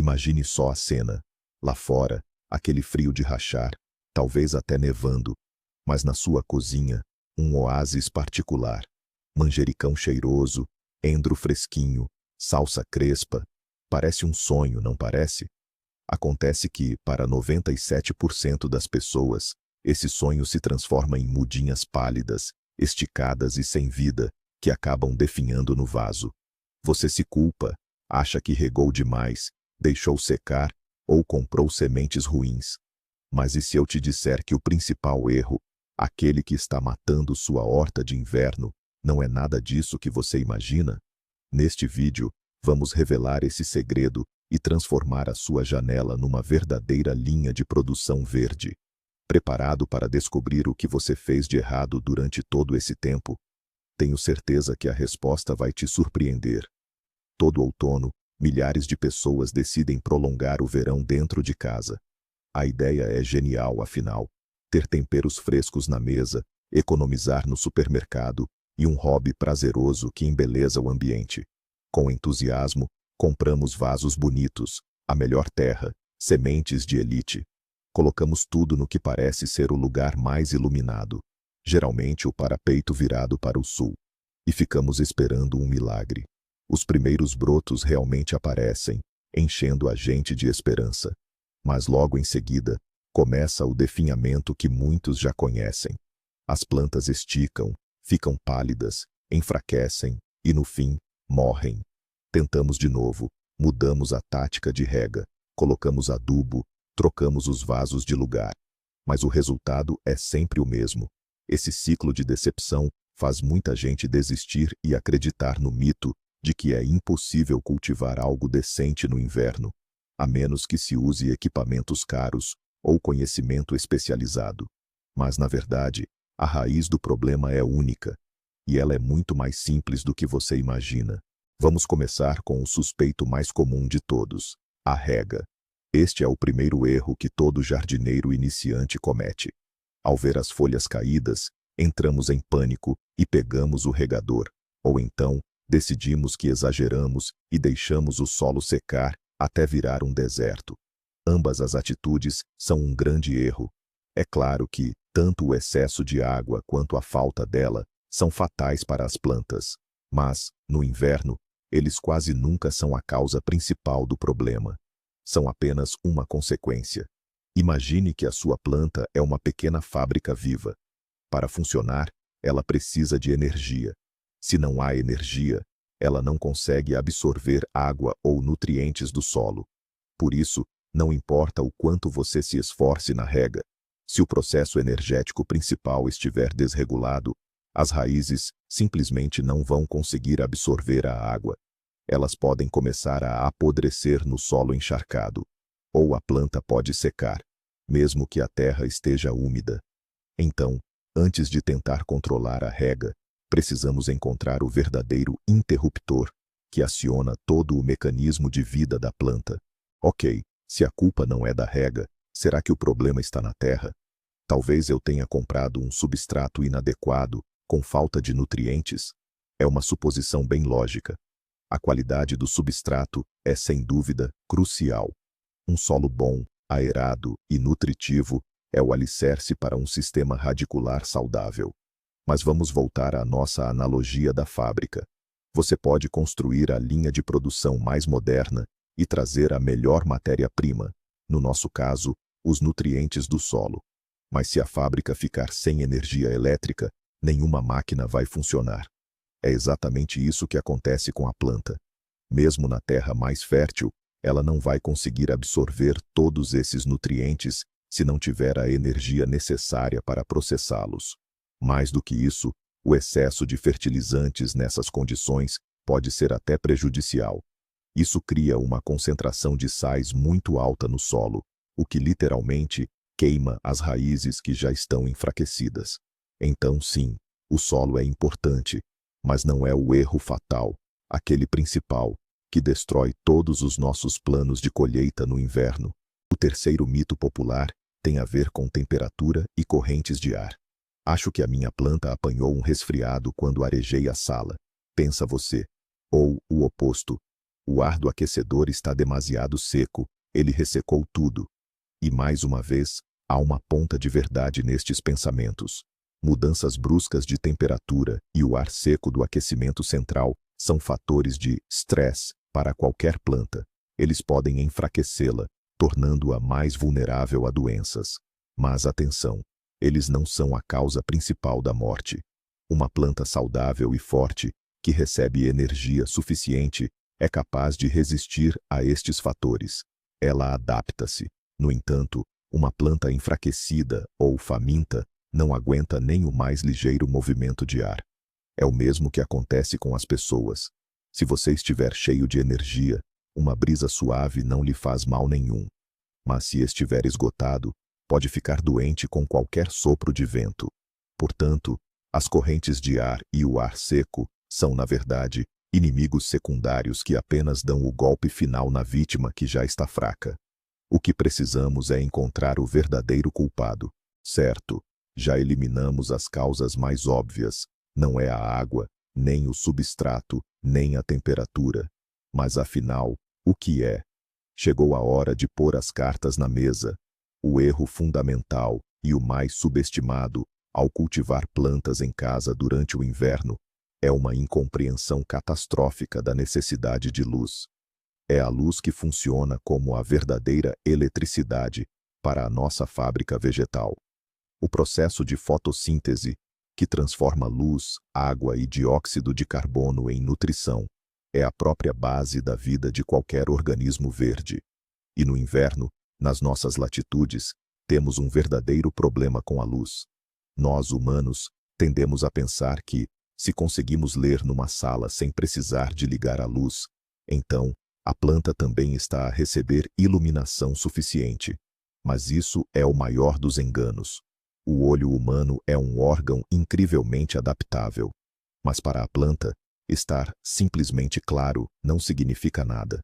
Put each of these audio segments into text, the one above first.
Imagine só a cena. Lá fora, aquele frio de rachar, talvez até nevando, mas na sua cozinha, um oásis particular. Manjericão cheiroso, endro fresquinho, salsa crespa. Parece um sonho, não parece? Acontece que, para 97% das pessoas, esse sonho se transforma em mudinhas pálidas, esticadas e sem vida, que acabam definhando no vaso. Você se culpa, acha que regou demais, deixou secar ou comprou sementes ruins. Mas e se eu te disser que o principal erro, aquele que está matando sua horta de inverno, não é nada disso que você imagina? Neste vídeo, vamos revelar esse segredo e transformar a sua janela numa verdadeira linha de produção verde. Preparado para descobrir o que você fez de errado durante todo esse tempo? Tenho certeza que a resposta vai te surpreender. Todo outono, milhares de pessoas decidem prolongar o verão dentro de casa. A ideia é genial, afinal. Ter temperos frescos na mesa, economizar no supermercado e um hobby prazeroso que embeleza o ambiente. Com entusiasmo, compramos vasos bonitos, a melhor terra, sementes de elite. Colocamos tudo no que parece ser o lugar mais iluminado, geralmente o parapeito virado para o sul. E ficamos esperando um milagre. Os primeiros brotos realmente aparecem, enchendo a gente de esperança. Mas logo em seguida, começa o definhamento que muitos já conhecem. As plantas esticam, ficam pálidas, enfraquecem e, no fim, morrem. Tentamos de novo, mudamos a tática de rega, colocamos adubo, trocamos os vasos de lugar. Mas o resultado é sempre o mesmo. Esse ciclo de decepção faz muita gente desistir e acreditar no mito de que é impossível cultivar algo decente no inverno, a menos que se use equipamentos caros ou conhecimento especializado. Mas, na verdade, a raiz do problema é única, e ela é muito mais simples do que você imagina. Vamos começar com o suspeito mais comum de todos, a rega. Este é o primeiro erro que todo jardineiro iniciante comete. Ao ver as folhas caídas, entramos em pânico e pegamos o regador, ou então, decidimos que exageramos e deixamos o solo secar até virar um deserto. Ambas as atitudes são um grande erro. É claro que, tanto o excesso de água quanto a falta dela são fatais para as plantas. Mas, no inverno, eles quase nunca são a causa principal do problema. São apenas uma consequência. Imagine que a sua planta é uma pequena fábrica viva. Para funcionar, ela precisa de energia. Se não há energia, ela não consegue absorver água ou nutrientes do solo. Por isso, não importa o quanto você se esforce na rega, se o processo energético principal estiver desregulado, as raízes simplesmente não vão conseguir absorver a água. Elas podem começar a apodrecer no solo encharcado, ou a planta pode secar, mesmo que a terra esteja úmida. Então, antes de tentar controlar a rega, precisamos encontrar o verdadeiro interruptor, que aciona todo o mecanismo de vida da planta. Ok, se a culpa não é da rega, será que o problema está na terra? Talvez eu tenha comprado um substrato inadequado, com falta de nutrientes? É uma suposição bem lógica. A qualidade do substrato é, sem dúvida, crucial. Um solo bom, aerado e nutritivo é o alicerce para um sistema radicular saudável. Mas vamos voltar à nossa analogia da fábrica. Você pode construir a linha de produção mais moderna e trazer a melhor matéria-prima, no nosso caso, os nutrientes do solo. Mas se a fábrica ficar sem energia elétrica, nenhuma máquina vai funcionar. É exatamente isso que acontece com a planta. Mesmo na terra mais fértil, ela não vai conseguir absorver todos esses nutrientes se não tiver a energia necessária para processá-los. Mais do que isso, o excesso de fertilizantes nessas condições pode ser até prejudicial. Isso cria uma concentração de sais muito alta no solo, o que literalmente queima as raízes que já estão enfraquecidas. Então, sim, o solo é importante, mas não é o erro fatal, aquele principal, que destrói todos os nossos planos de colheita no inverno. O terceiro mito popular tem a ver com temperatura e correntes de ar. Acho que a minha planta apanhou um resfriado quando arejei a sala, pensa você. Ou o oposto. O ar do aquecedor está demasiado seco, ele ressecou tudo. E mais uma vez, há uma ponta de verdade nestes pensamentos. Mudanças bruscas de temperatura e o ar seco do aquecimento central são fatores de estresse para qualquer planta. Eles podem enfraquecê-la, tornando-a mais vulnerável a doenças. Mas atenção, eles não são a causa principal da morte. Uma planta saudável e forte, que recebe energia suficiente, é capaz de resistir a estes fatores. Ela adapta-se. No entanto, uma planta enfraquecida ou faminta não aguenta nem o mais ligeiro movimento de ar. É o mesmo que acontece com as pessoas. Se você estiver cheio de energia, uma brisa suave não lhe faz mal nenhum. Mas se estiver esgotado, pode ficar doente com qualquer sopro de vento. Portanto, as correntes de ar e o ar seco são, na verdade, inimigos secundários que apenas dão o golpe final na vítima que já está fraca. O que precisamos é encontrar o verdadeiro culpado. Certo, já eliminamos as causas mais óbvias. Não é a água, nem o substrato, nem a temperatura. Mas afinal, o que é? Chegou a hora de pôr as cartas na mesa. O erro fundamental e o mais subestimado ao cultivar plantas em casa durante o inverno é uma incompreensão catastrófica da necessidade de luz. É a luz que funciona como a verdadeira eletricidade para a nossa fábrica vegetal. O processo de fotossíntese, que transforma luz, água e dióxido de carbono em nutrição, é a própria base da vida de qualquer organismo verde. E no inverno, nas nossas latitudes, temos um verdadeiro problema com a luz. Nós, humanos, tendemos a pensar que, se conseguimos ler numa sala sem precisar de ligar a luz, então, a planta também está a receber iluminação suficiente. Mas isso é o maior dos enganos. O olho humano é um órgão incrivelmente adaptável. Mas para a planta, estar simplesmente claro não significa nada.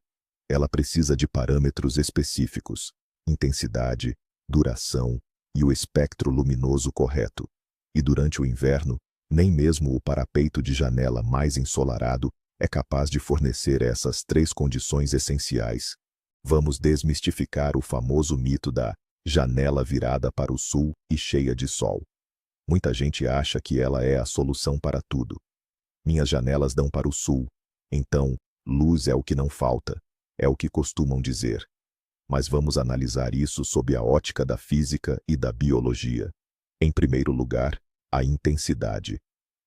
Ela precisa de parâmetros específicos, intensidade, duração e o espectro luminoso correto. E durante o inverno, nem mesmo o parapeito de janela mais ensolarado é capaz de fornecer essas três condições essenciais. Vamos desmistificar o famoso mito da janela virada para o sul e cheia de sol. Muita gente acha que ela é a solução para tudo. Minhas janelas dão para o sul, então, luz é o que não falta, é o que costumam dizer. Mas vamos analisar isso sob a ótica da física e da biologia. Em primeiro lugar, a intensidade.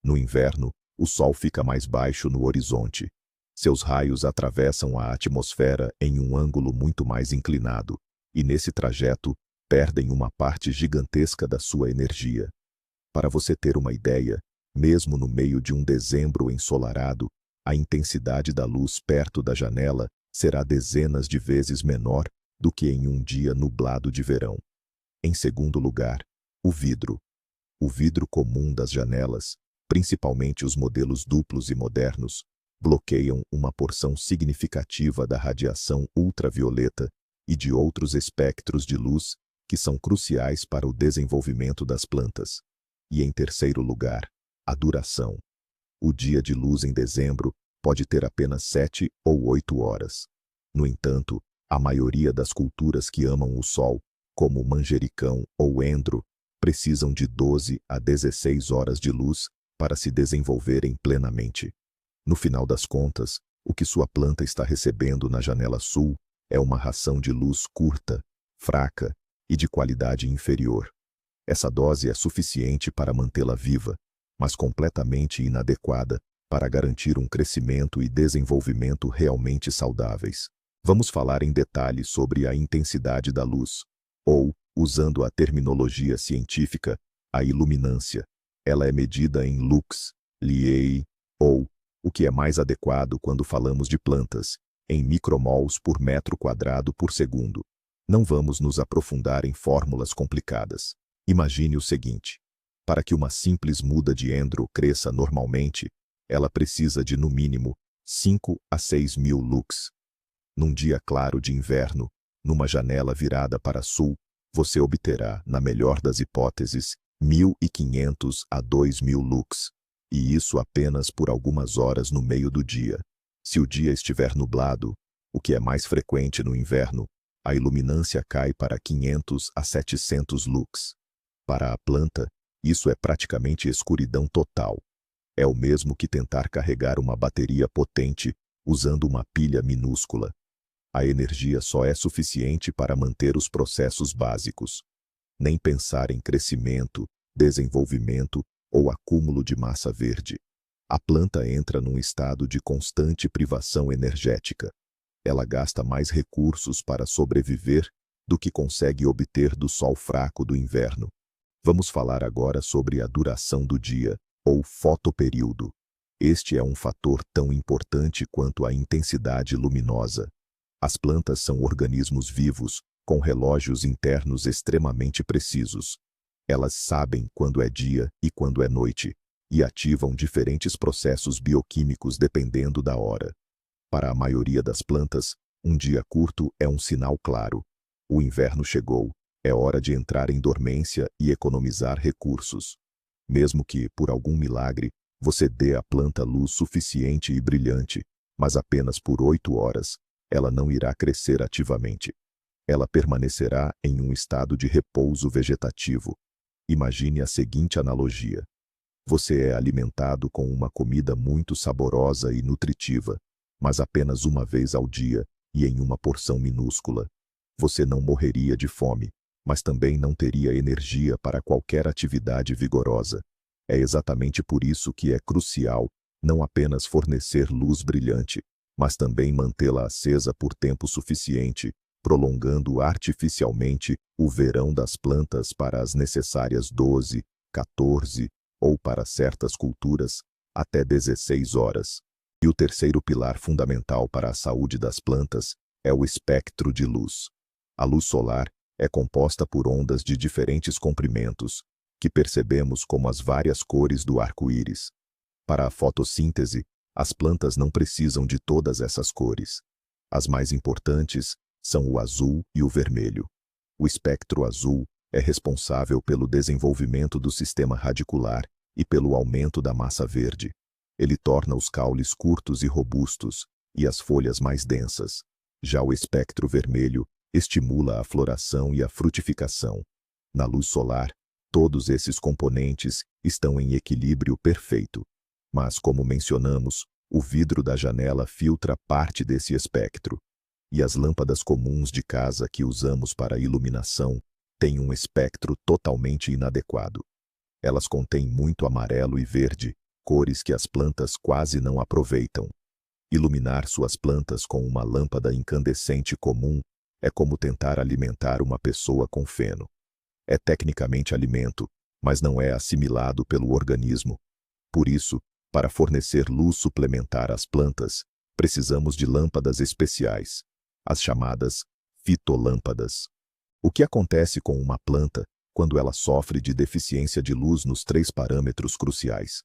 No inverno, o sol fica mais baixo no horizonte. Seus raios atravessam a atmosfera em um ângulo muito mais inclinado, e nesse trajeto, perdem uma parte gigantesca da sua energia. Para você ter uma ideia, mesmo no meio de um dezembro ensolarado, a intensidade da luz perto da janela será dezenas de vezes menor do que em um dia nublado de verão. Em segundo lugar, o vidro. O vidro comum das janelas, principalmente os modelos duplos e modernos, bloqueiam uma porção significativa da radiação ultravioleta e de outros espectros de luz que são cruciais para o desenvolvimento das plantas. E em terceiro lugar, a duração. O dia de luz em dezembro pode ter apenas 7 ou 8 horas. No entanto, a maioria das culturas que amam o sol, como manjericão ou endro, precisam de 12 a 16 horas de luz para se desenvolverem plenamente. No final das contas, o que sua planta está recebendo na janela sul é uma ração de luz curta, fraca e de qualidade inferior. Essa dose é suficiente para mantê-la viva, mas completamente inadequada para garantir um crescimento e desenvolvimento realmente saudáveis. Vamos falar em detalhes sobre a intensidade da luz, ou, usando a terminologia científica, a iluminância. Ela é medida em lux, liei, ou, o que é mais adequado quando falamos de plantas, em micromols por metro quadrado por segundo. Não vamos nos aprofundar em fórmulas complicadas. Imagine o seguinte: para que uma simples muda de endro cresça normalmente, ela precisa de no mínimo 5 a 6 mil lux. Num dia claro de inverno, numa janela virada para sul, você obterá, na melhor das hipóteses, 1.500 a 2.000 lux, e isso apenas por algumas horas no meio do dia. Se o dia estiver nublado, o que é mais frequente no inverno, a iluminância cai para 500 a 700 lux. Para a planta, isso é praticamente escuridão total. É o mesmo que tentar carregar uma bateria potente usando uma pilha minúscula. A energia só é suficiente para manter os processos básicos. Nem pensar em crescimento, desenvolvimento ou acúmulo de massa verde. A planta entra num estado de constante privação energética. Ela gasta mais recursos para sobreviver do que consegue obter do sol fraco do inverno. Vamos falar agora sobre a duração do dia, ou fotoperíodo. Este é um fator tão importante quanto a intensidade luminosa. As plantas são organismos vivos, com relógios internos extremamente precisos. Elas sabem quando é dia e quando é noite, e ativam diferentes processos bioquímicos dependendo da hora. Para a maioria das plantas, um dia curto é um sinal claro. O inverno chegou, é hora de entrar em dormência e economizar recursos. Mesmo que, por algum milagre, você dê à planta luz suficiente e brilhante, mas apenas por 8 horas, ela não irá crescer ativamente. Ela permanecerá em um estado de repouso vegetativo. Imagine a seguinte analogia. Você é alimentado com uma comida muito saborosa e nutritiva, mas apenas uma vez ao dia e em uma porção minúscula. Você não morreria de fome, mas também não teria energia para qualquer atividade vigorosa. É exatamente por isso que é crucial não apenas fornecer luz brilhante, mas também mantê-la acesa por tempo suficiente, prolongando artificialmente o verão das plantas para as necessárias 12, 14 ou, para certas culturas, até 16 horas. E o terceiro pilar fundamental para a saúde das plantas é o espectro de luz. A luz solar é composta por ondas de diferentes comprimentos, que percebemos como as várias cores do arco-íris. Para a fotossíntese, as plantas não precisam de todas essas cores. As mais importantes são o azul e o vermelho. O espectro azul é responsável pelo desenvolvimento do sistema radicular e pelo aumento da massa verde. Ele torna os caules curtos e robustos e as folhas mais densas. Já o espectro vermelho estimula a floração e a frutificação. Na luz solar, todos esses componentes estão em equilíbrio perfeito. Mas, como mencionamos, o vidro da janela filtra parte desse espectro. E as lâmpadas comuns de casa que usamos para iluminação têm um espectro totalmente inadequado. Elas contêm muito amarelo e verde, cores que as plantas quase não aproveitam. Iluminar suas plantas com uma lâmpada incandescente comum é como tentar alimentar uma pessoa com feno. É tecnicamente alimento, mas não é assimilado pelo organismo. Por isso, para fornecer luz suplementar às plantas, precisamos de lâmpadas especiais, as chamadas fitolâmpadas. O que acontece com uma planta quando ela sofre de deficiência de luz nos 3 parâmetros cruciais?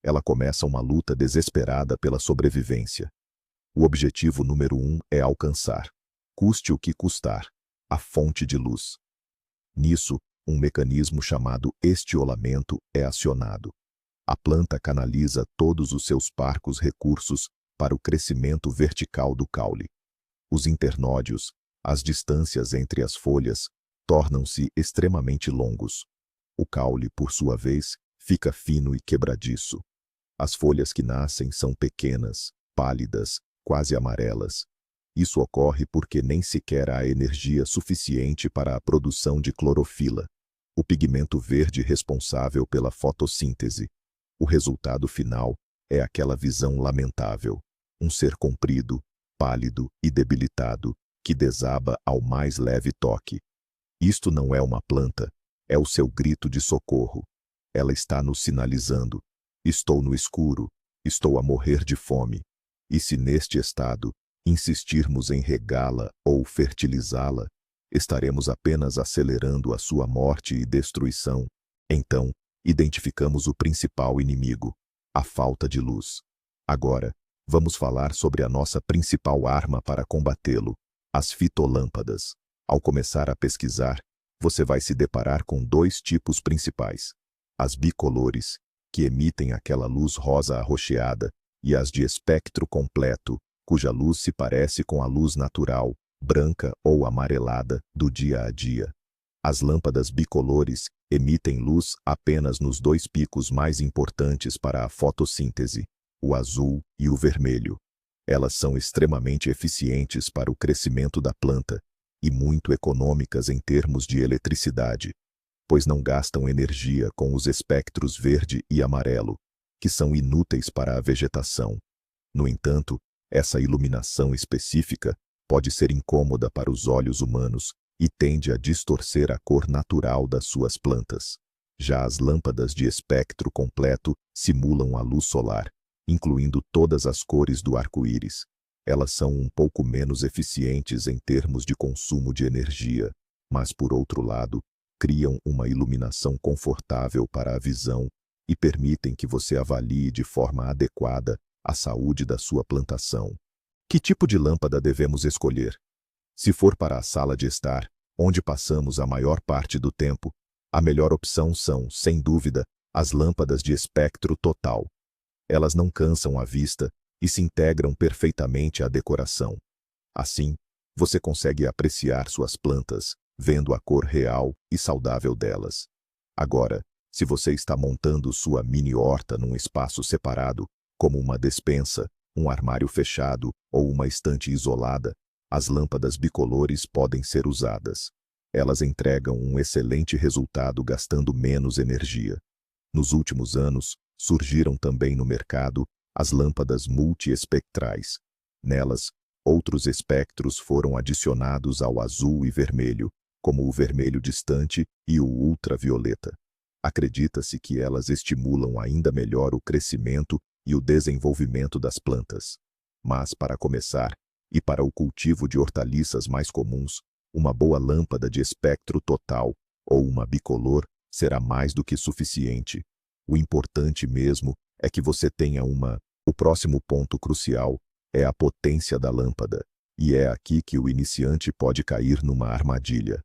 Ela começa uma luta desesperada pela sobrevivência. O objetivo número 1 é alcançar, custe o que custar, a fonte de luz. Nisso, um mecanismo chamado estiolamento é acionado. A planta canaliza todos os seus parcos recursos para o crescimento vertical do caule. Os internódios, as distâncias entre as folhas, tornam-se extremamente longos. O caule, por sua vez, fica fino e quebradiço. As folhas que nascem são pequenas, pálidas, quase amarelas. Isso ocorre porque nem sequer há energia suficiente para a produção de clorofila, o pigmento verde responsável pela fotossíntese. O resultado final é aquela visão lamentável, um ser comprido, pálido e debilitado, que desaba ao mais leve toque. Isto não é uma planta, é o seu grito de socorro. Ela está nos sinalizando: estou no escuro, estou a morrer de fome. E se neste estado insistirmos em regá-la ou fertilizá-la, estaremos apenas acelerando a sua morte e destruição. Então, identificamos o principal inimigo, a falta de luz. Agora, vamos falar sobre a nossa principal arma para combatê-lo, as fitolâmpadas. Ao começar a pesquisar, você vai se deparar com 2 tipos principais: as bicolores, que emitem aquela luz rosa arroxeada, e as de espectro completo, cuja luz se parece com a luz natural, branca ou amarelada, do dia a dia. As lâmpadas bicolores emitem luz apenas nos dois picos mais importantes para a fotossíntese, o azul e o vermelho. Elas são extremamente eficientes para o crescimento da planta e muito econômicas em termos de eletricidade, pois não gastam energia com os espectros verde e amarelo, que são inúteis para a vegetação. No entanto, essa iluminação específica pode ser incômoda para os olhos humanos e tende a distorcer a cor natural das suas plantas. Já as lâmpadas de espectro completo simulam a luz solar, incluindo todas as cores do arco-íris. Elas são um pouco menos eficientes em termos de consumo de energia, mas, por outro lado, criam uma iluminação confortável para a visão e permitem que você avalie de forma adequada a saúde da sua plantação. Que tipo de lâmpada devemos escolher? Se for para a sala de estar, onde passamos a maior parte do tempo, a melhor opção são, sem dúvida, as lâmpadas de espectro total. Elas não cansam a vista e se integram perfeitamente à decoração. Assim, você consegue apreciar suas plantas, vendo a cor real e saudável delas. Agora, se você está montando sua mini horta num espaço separado, como uma despensa, um armário fechado ou uma estante isolada, as lâmpadas bicolores podem ser usadas. Elas entregam um excelente resultado gastando menos energia. Nos últimos anos, surgiram também no mercado as lâmpadas multiespectrais. Nelas, outros espectros foram adicionados ao azul e vermelho, como o vermelho distante e o ultravioleta. Acredita-se que elas estimulam ainda melhor o crescimento e o desenvolvimento das plantas. Mas, para começar, e para o cultivo de hortaliças mais comuns, uma boa lâmpada de espectro total, ou uma bicolor, será mais do que suficiente. O importante mesmo é que você tenha uma. O próximo ponto crucial é a potência da lâmpada, e é aqui que o iniciante pode cair numa armadilha.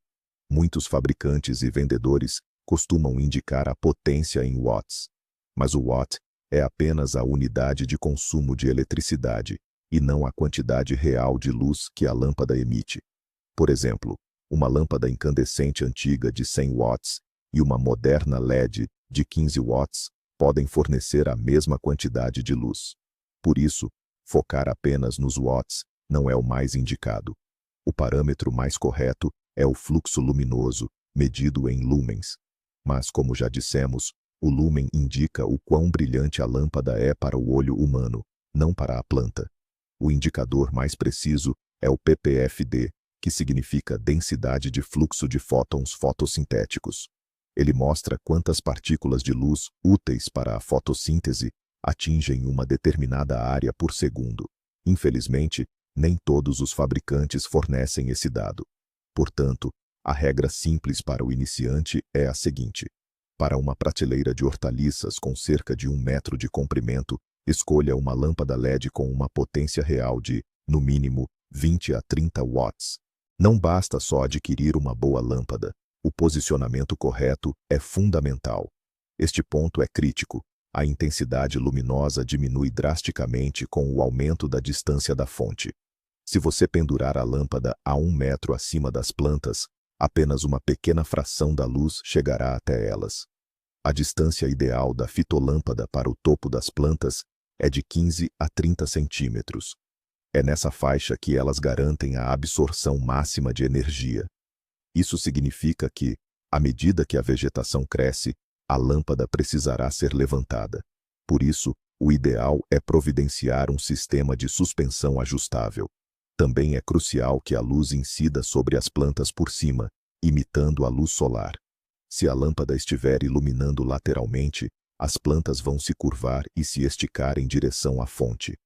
Muitos fabricantes e vendedores costumam indicar a potência em watts, mas o watt é apenas a unidade de consumo de eletricidade, e não a quantidade real de luz que a lâmpada emite. Por exemplo, uma lâmpada incandescente antiga de 100 watts e uma moderna LED de 15 watts podem fornecer a mesma quantidade de luz. Por isso, focar apenas nos watts não é o mais indicado. O parâmetro mais correto é o fluxo luminoso, medido em lumens. Mas, como já dissemos, o lumen indica o quão brilhante a lâmpada é para o olho humano, não para a planta. O indicador mais preciso é o ppfd, que significa densidade de fluxo de fótons fotossintéticos. Ele mostra quantas partículas de luz úteis para a fotossíntese atingem uma determinada área por segundo. Infelizmente, nem todos os fabricantes fornecem esse dado. Portanto, a regra simples para o iniciante é a seguinte: para uma prateleira de hortaliças com cerca de 1 metro de comprimento, escolha uma lâmpada LED com uma potência real de, no mínimo, 20 a 30 watts. Não basta só adquirir uma boa lâmpada. O posicionamento correto é fundamental. Este ponto é crítico. A intensidade luminosa diminui drasticamente com o aumento da distância da fonte. Se você pendurar a lâmpada a 1 metro acima das plantas, apenas uma pequena fração da luz chegará até elas. A distância ideal da fitolâmpada para o topo das plantas é de 15 a 30 centímetros. É nessa faixa que elas garantem a absorção máxima de energia. Isso significa que, à medida que a vegetação cresce, a lâmpada precisará ser levantada. Por isso, o ideal é providenciar um sistema de suspensão ajustável. Também é crucial que a luz incida sobre as plantas por cima, imitando a luz solar. Se a lâmpada estiver iluminando lateralmente, as plantas vão se curvar e se esticar em direção à fonte.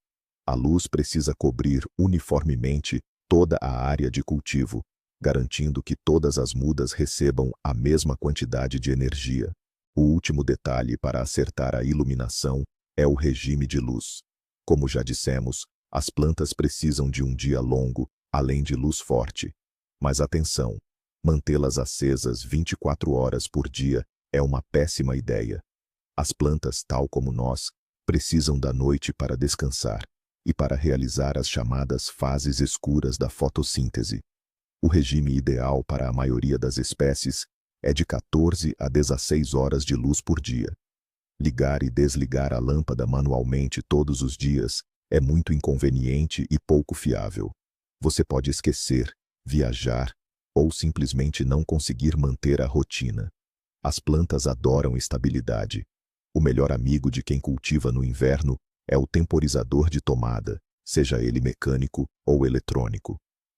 A luz precisa cobrir uniformemente toda a área de cultivo, garantindo que todas as mudas recebam a mesma quantidade de energia. O último detalhe para acertar a iluminação é o regime de luz. Como já dissemos, as plantas precisam de um dia longo, além de luz forte. Mas atenção, mantê-las acesas 24 horas por dia é uma péssima ideia. As plantas, tal como nós, precisam da noite para descansar e para realizar as chamadas fases escuras da fotossíntese. O regime ideal para a maioria das espécies é de 14 a 16 horas de luz por dia. Ligar e desligar a lâmpada manualmente todos os dias é muito inconveniente e pouco fiável. Você pode esquecer, viajar ou simplesmente não conseguir manter a rotina. As plantas adoram estabilidade. O melhor amigo de quem cultiva no inverno é o temporizador de tomada, seja ele mecânico ou eletrônico.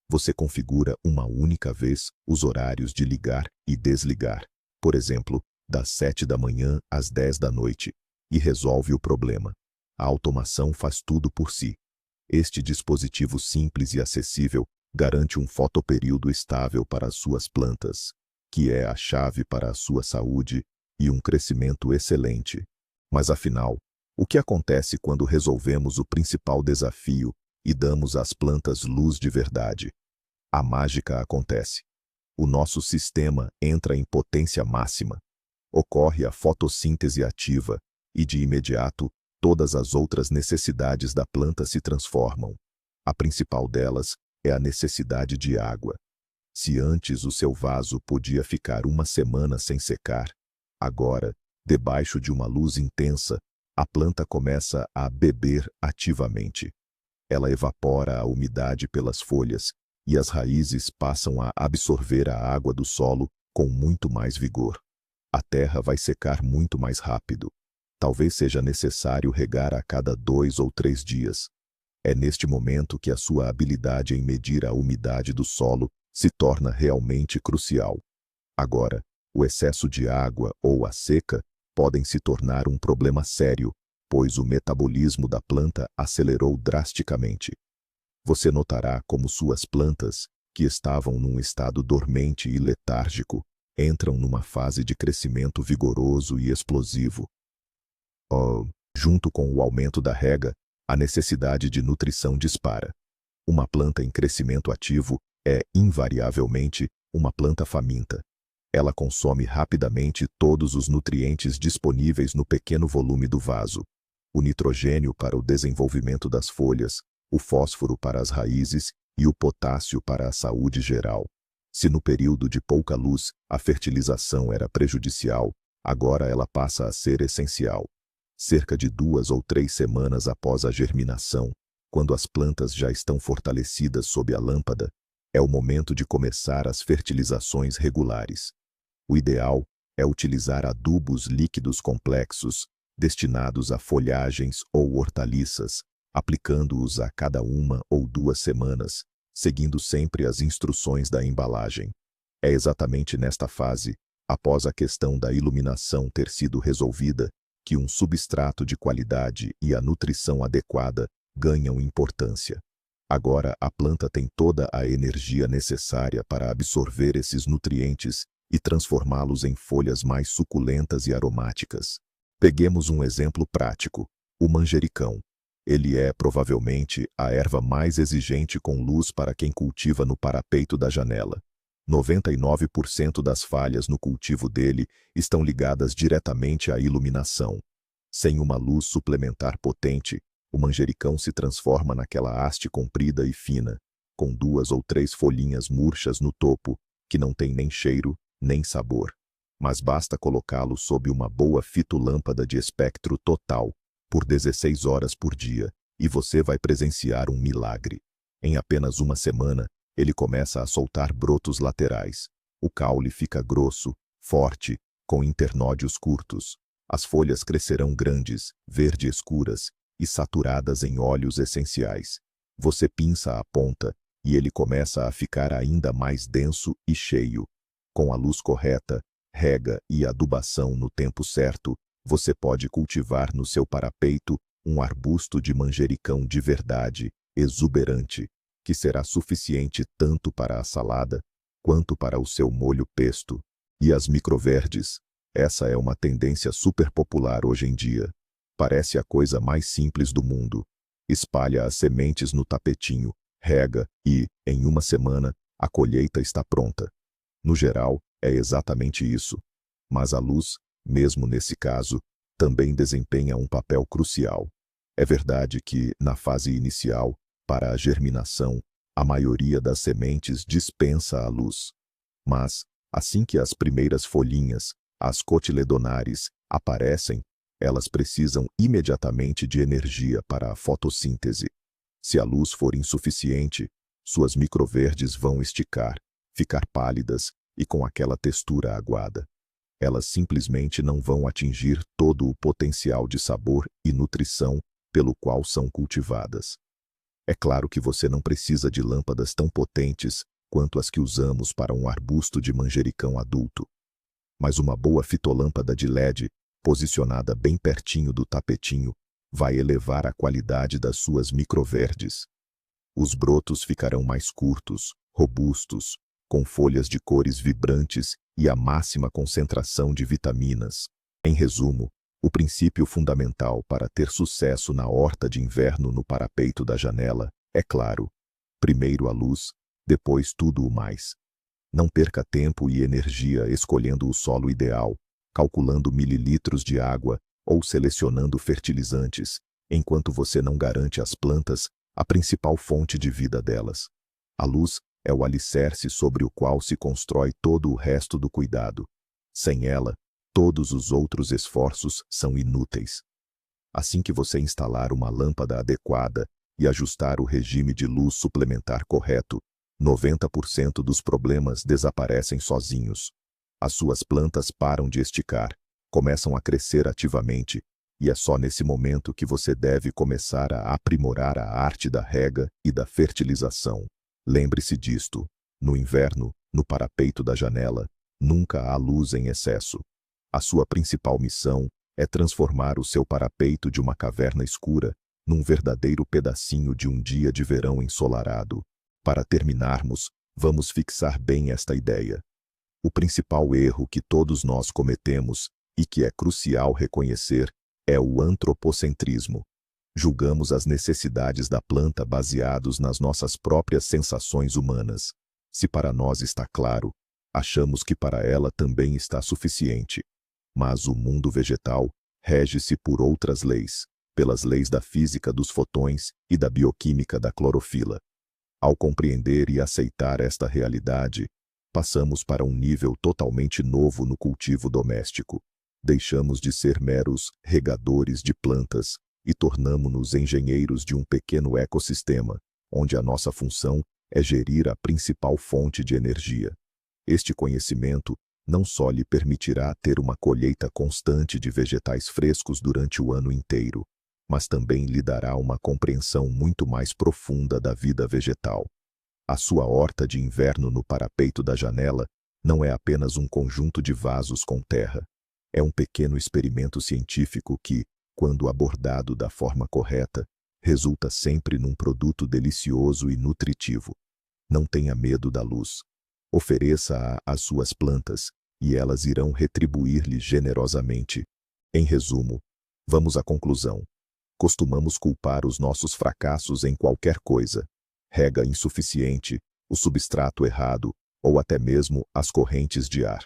Você configura uma única vez os horários de ligar e desligar, por exemplo, das 7 da manhã às 10 da noite, e resolve o problema. A automação faz tudo por si. Este dispositivo simples e acessível garante um fotoperíodo estável para as suas plantas, que é a chave para a sua saúde e um crescimento excelente. Mas afinal, o que acontece quando resolvemos o principal desafio e damos às plantas luz de verdade? A mágica acontece. O nosso sistema entra em potência máxima. Ocorre a fotossíntese ativa e, de imediato, todas as outras necessidades da planta se transformam. A principal delas é a necessidade de água. Se antes o seu vaso podia ficar uma semana sem secar, agora, debaixo de uma luz intensa, a planta começa a beber ativamente. Ela evapora a umidade pelas folhas e as raízes passam a absorver a água do solo com muito mais vigor. A terra vai secar muito mais rápido. Talvez seja necessário regar a cada 2 ou 3 dias. É neste momento que a sua habilidade em medir a umidade do solo se torna realmente crucial. Agora, o excesso de água ou a seca podem se tornar um problema sério, pois o metabolismo da planta acelerou drasticamente. Você notará como suas plantas, que estavam num estado dormente e letárgico, entram numa fase de crescimento vigoroso e explosivo. Junto com o aumento da rega, a necessidade de nutrição dispara. Uma planta em crescimento ativo é, invariavelmente, uma planta faminta. Ela consome rapidamente todos os nutrientes disponíveis no pequeno volume do vaso. O nitrogênio para o desenvolvimento das folhas, o fósforo para as raízes e o potássio para a saúde geral. Se no período de pouca luz a fertilização era prejudicial, agora ela passa a ser essencial. Cerca de 2 ou 3 semanas após a germinação, quando as plantas já estão fortalecidas sob a lâmpada, é o momento de começar as fertilizações regulares. O ideal é utilizar adubos líquidos complexos, destinados a folhagens ou hortaliças, aplicando-os a cada 1 ou 2 semanas, seguindo sempre as instruções da embalagem. É exatamente nesta fase, após a questão da iluminação ter sido resolvida, que um substrato de qualidade e a nutrição adequada ganham importância. Agora a planta tem toda a energia necessária para absorver esses nutrientes e transformá-los em folhas mais suculentas e aromáticas. Peguemos um exemplo prático: o manjericão. Ele é, provavelmente, a erva mais exigente com luz para quem cultiva no parapeito da janela. 99% das falhas no cultivo dele estão ligadas diretamente à iluminação. Sem uma luz suplementar potente, o manjericão se transforma naquela haste comprida e fina, com 2 ou 3 folhinhas murchas no topo, que não tem nem cheiro, nem sabor. Mas basta colocá-lo sob uma boa fitolâmpada de espectro total, por 16 horas por dia, e você vai presenciar um milagre. Em apenas uma semana, ele começa a soltar brotos laterais. O caule fica grosso, forte, com internódios curtos. As folhas crescerão grandes, verde escuras e saturadas em óleos essenciais. Você pinça a ponta e ele começa a ficar ainda mais denso e cheio. Com a luz correta, rega e adubação no tempo certo, você pode cultivar no seu parapeito um arbusto de manjericão de verdade, exuberante, que será suficiente tanto para a salada, quanto para o seu molho pesto. E as microverdes? Essa é uma tendência super popular hoje em dia. Parece a coisa mais simples do mundo. Espalha as sementes no tapetinho, rega e, em uma semana, a colheita está pronta. No geral, é exatamente isso. Mas a luz, mesmo nesse caso, também desempenha um papel crucial. É verdade que, na fase inicial, para a germinação, a maioria das sementes dispensa a luz. Mas, assim que as primeiras folhinhas, as cotiledonares, aparecem, elas precisam imediatamente de energia para a fotossíntese. Se a luz for insuficiente, suas microverdes vão esticar, ficar pálidas e com aquela textura aguada. Elas simplesmente não vão atingir todo o potencial de sabor e nutrição pelo qual são cultivadas. É claro que você não precisa de lâmpadas tão potentes quanto as que usamos para um arbusto de manjericão adulto. Mas uma boa fitolâmpada de LED, posicionada bem pertinho do tapetinho, vai elevar a qualidade das suas microverdes. Os brotos ficarão mais curtos, robustos, com folhas de cores vibrantes e a máxima concentração de vitaminas. Em resumo, o princípio fundamental para ter sucesso na horta de inverno no parapeito da janela é claro: primeiro a luz, depois tudo o mais. Não perca tempo e energia escolhendo o solo ideal, calculando mililitros de água ou selecionando fertilizantes, enquanto você não garante às plantas a principal fonte de vida delas. A luz é o alicerce sobre o qual se constrói todo o resto do cuidado. Sem ela, todos os outros esforços são inúteis. Assim que você instalar uma lâmpada adequada e ajustar o regime de luz suplementar correto, 90% dos problemas desaparecem sozinhos. As suas plantas param de esticar, começam a crescer ativamente, e é só nesse momento que você deve começar a aprimorar a arte da rega e da fertilização. Lembre-se disto: no inverno, no parapeito da janela, nunca há luz em excesso. A sua principal missão é transformar o seu parapeito de uma caverna escura num verdadeiro pedacinho de um dia de verão ensolarado. Para terminarmos, vamos fixar bem esta ideia. O principal erro que todos nós cometemos, e que é crucial reconhecer, é o antropocentrismo. Julgamos as necessidades da planta baseados nas nossas próprias sensações humanas. Se para nós está claro, achamos que para ela também está suficiente. Mas o mundo vegetal rege-se por outras leis, pelas leis da física dos fotões e da bioquímica da clorofila. Ao compreender e aceitar esta realidade, passamos para um nível totalmente novo no cultivo doméstico. Deixamos de ser meros regadores de plantas e tornamo-nos engenheiros de um pequeno ecossistema, onde a nossa função é gerir a principal fonte de energia. Este conhecimento não só lhe permitirá ter uma colheita constante de vegetais frescos durante o ano inteiro, mas também lhe dará uma compreensão muito mais profunda da vida vegetal. A sua horta de inverno no parapeito da janela não é apenas um conjunto de vasos com terra. É um pequeno experimento científico que, quando abordado da forma correta, resulta sempre num produto delicioso e nutritivo. Não tenha medo da luz. Ofereça-a às suas plantas, e elas irão retribuir-lhe generosamente. Em resumo, vamos à conclusão. Costumamos culpar os nossos fracassos em qualquer coisa: rega insuficiente, o substrato errado, ou até mesmo as correntes de ar.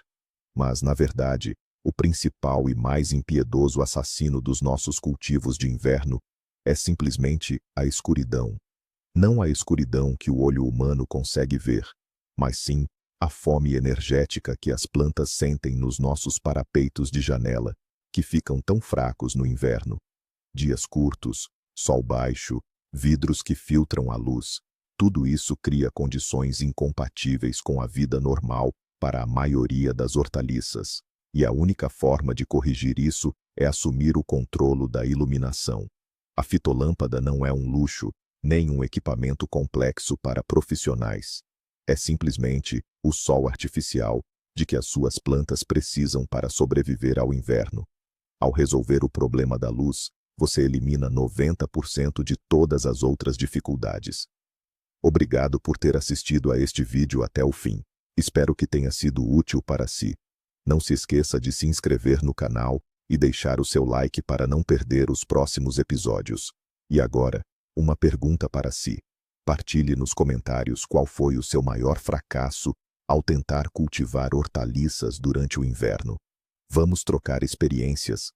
Mas, na verdade, o principal e mais impiedoso assassino dos nossos cultivos de inverno é simplesmente a escuridão. Não a escuridão que o olho humano consegue ver, mas sim a fome energética que as plantas sentem nos nossos parapeitos de janela, que ficam tão fracos no inverno. Dias curtos, sol baixo, vidros que filtram a luz, tudo isso cria condições incompatíveis com a vida normal para a maioria das hortaliças. E a única forma de corrigir isso é assumir o controle da iluminação. A fitolâmpada não é um luxo, nem um equipamento complexo para profissionais. É simplesmente o sol artificial de que as suas plantas precisam para sobreviver ao inverno. Ao resolver o problema da luz, você elimina 90% de todas as outras dificuldades. Obrigado por ter assistido a este vídeo até o fim. Espero que tenha sido útil para si. Não se esqueça de se inscrever no canal e deixar o seu like para não perder os próximos episódios. E agora, uma pergunta para si. Partilhe nos comentários qual foi o seu maior fracasso ao tentar cultivar hortaliças durante o inverno. Vamos trocar experiências.